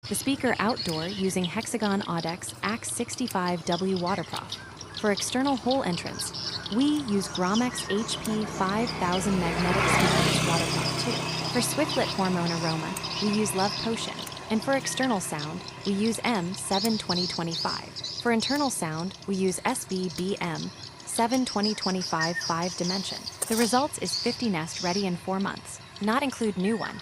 The speaker outdoor using Hexagon Audax AX65W waterproof. For external hole entrance, we use Gromex HP 5000 magnetic speakers waterproof too. For Swiftlet hormone aroma, we use Love Potion. And for external sound, we use M7 2025. For internal sound, we use SBBM 7 2025 5 dimension. The results is 50 nest ready in 4 months, not include new one.